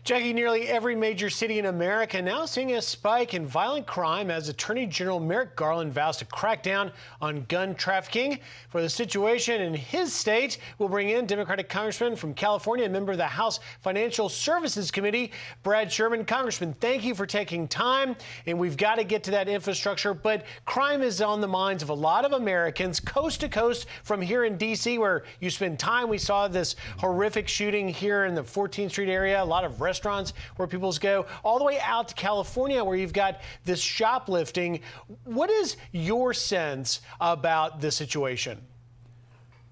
Jackie, nearly every major city in America now seeing a spike in violent crime as Attorney General Merrick Garland vows to crack down on gun trafficking. For the situation in his state, we'll bring in Democratic Congressman from California, a member of the House Financial Services Committee, Brad Sherman. Congressman, thank you for taking time. And we've got to get to that infrastructure. But crime is on the minds of a lot of Americans, coast to coast from here in D.C., where you spend time. We saw this horrific shooting here in the 14th Street area, a lot of restaurants where people go, all the way out to California where you've got this shoplifting. What is your sense about this situation?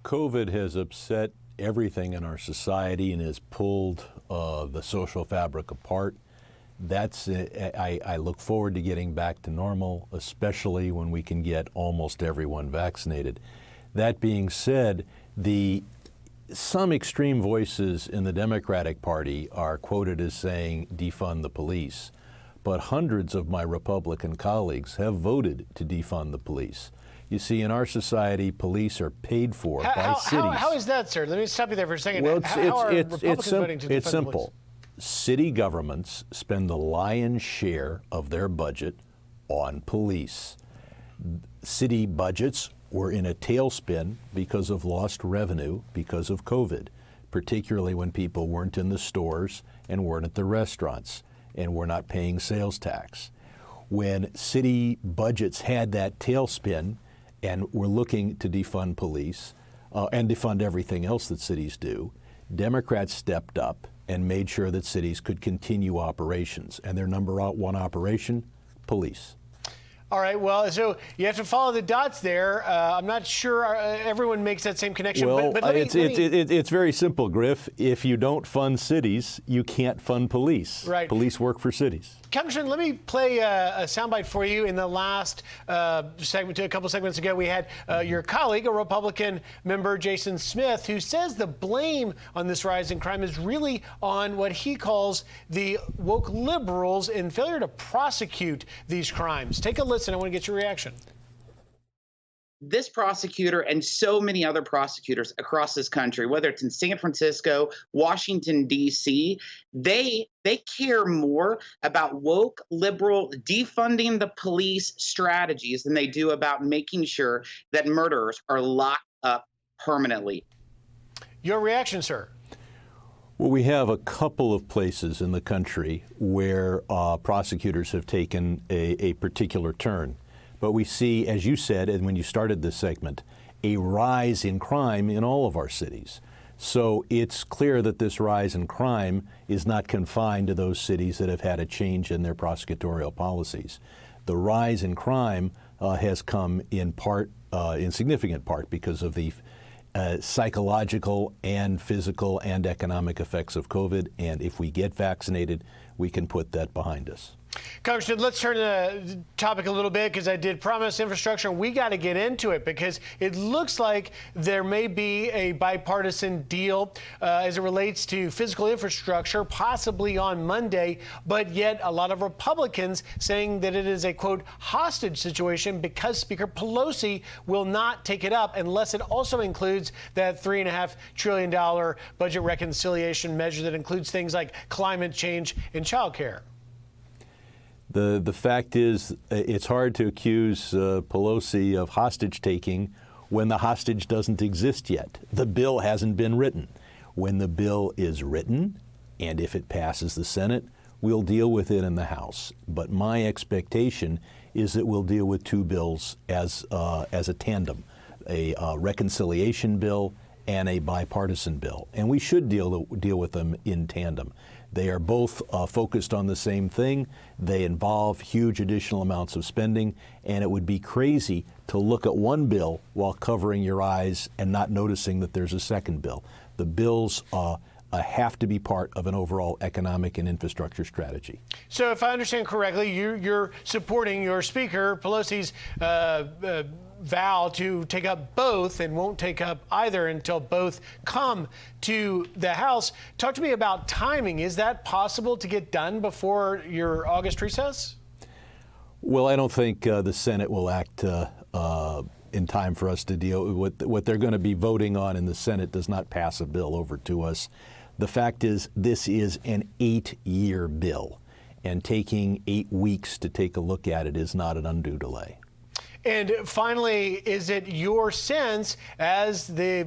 COVID has upset everything in our society and has pulled the social fabric apart. I look forward to getting back to normal, especially when we can get almost everyone vaccinated. That being said, some extreme voices in the Democratic Party are quoted as saying, defund the police. But hundreds of my Republican colleagues have voted to defund the police. You see, in our society, police are paid for by cities. How is that, sir? Let me stop you there for a second. Well, how are Republicans voting to defund it's the simple. police? City governments spend the lion's share of their budget on police. City budgets were in a tailspin because of lost revenue because of COVID, particularly when people weren't in the stores and weren't at the restaurants and were not paying sales tax. When city budgets had that tailspin and were looking to defund police and defund everything else that cities do, Democrats stepped up and made sure that cities could continue operations. And their number one operation, police. All right, well, so you have to follow the dots there. I'm not sure everyone makes that same connection. Well, but it's very simple, Griff. If you don't fund cities, you can't fund police. Right. Police work for cities. Congressman, let me play a soundbite for you. In the last segment, a couple segments ago, we had your colleague, a Republican member, Jason Smith, who says the blame on this rise in crime is really on what he calls the woke liberals in failure to prosecute these crimes. Take a listen. I want to get your reaction. This prosecutor and so many other prosecutors across this country, whether it's in San Francisco, Washington, D.C., they care more about woke liberal defunding the police strategies than they do about making sure that murderers are locked up permanently. Your reaction, sir? Well, we have a couple of places in the country where prosecutors have taken a particular turn. But we see, as you said, and when you started this segment, a rise in crime in all of our cities. So it's clear that this rise in crime is not confined to those cities that have had a change in their prosecutorial policies. The rise in crime has come in significant part, because of the psychological and physical and economic effects of COVID. And if we get vaccinated, we can put that behind us. Congressman, let's turn the topic a little bit, because I did promise infrastructure. We got to get into it because it looks like there may be a bipartisan deal as it relates to physical infrastructure, possibly on Monday, but yet a lot of Republicans saying that it is a, quote, hostage situation because Speaker Pelosi will not take it up unless it also includes that $3.5 trillion budget reconciliation measure that includes things like climate change and child care. The fact is, it's hard to accuse Pelosi of hostage taking when the hostage doesn't exist yet. The bill hasn't been written. When the bill is written, and if it passes the Senate, we'll deal with it in the House. But my expectation is that we'll deal with two bills as a tandem, a reconciliation bill and a bipartisan bill. And we should deal with them in tandem. They are both focused on the same thing. They involve huge additional amounts of spending, and it would be crazy to look at one bill while covering your eyes and not noticing that there's a second bill. The bills have to be part of an overall economic and infrastructure strategy. So if I understand correctly, you're supporting your Speaker Pelosi's vow to take up both and won't take up either until both come to the House. Talk to me about timing. Is that possible to get done before your August recess? Well, I don't think the Senate will act in time for us to deal with what they're going to be voting on in the Senate. Does not pass a bill over to us. The fact is, this is an 8-year bill, and taking 8 weeks to take a look at it is not an undue delay. And finally, is it your sense, as the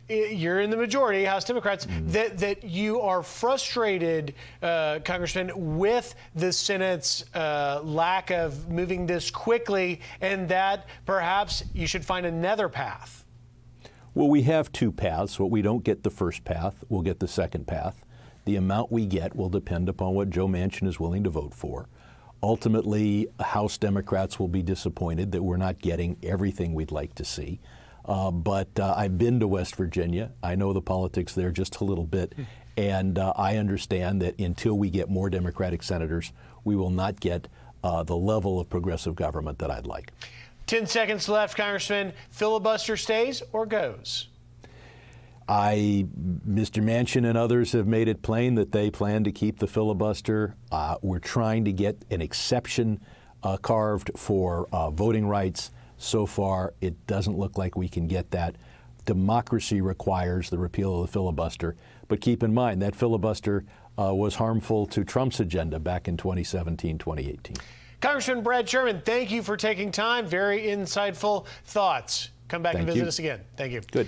you're in the majority, House Democrats, that you are frustrated, Congressman, with the Senate's lack of moving this quickly, and that perhaps you should find another path? Well, we have 2 paths. What we don't get the first path, we'll get the second path. The amount we get will depend upon what Joe Manchin is willing to vote for. Ultimately, House Democrats will be disappointed that we're not getting everything we'd like to see. But I've been to West Virginia. I know the politics there just a little bit. And I understand that until we get more Democratic senators, we will not get the level of progressive government that I'd like. 10 seconds left, Congressman. Filibuster stays or goes? Mr. Manchin and others have made it plain that they plan to keep the filibuster. We're trying to get an exception carved for voting rights. So far, it doesn't look like we can get that. Democracy requires the repeal of the filibuster. But keep in mind, that filibuster was harmful to Trump's agenda back in 2017, 2018. Congressman Brad Sherman, thank you for taking time. Very insightful thoughts. Come back and visit us again. Thank you. Good.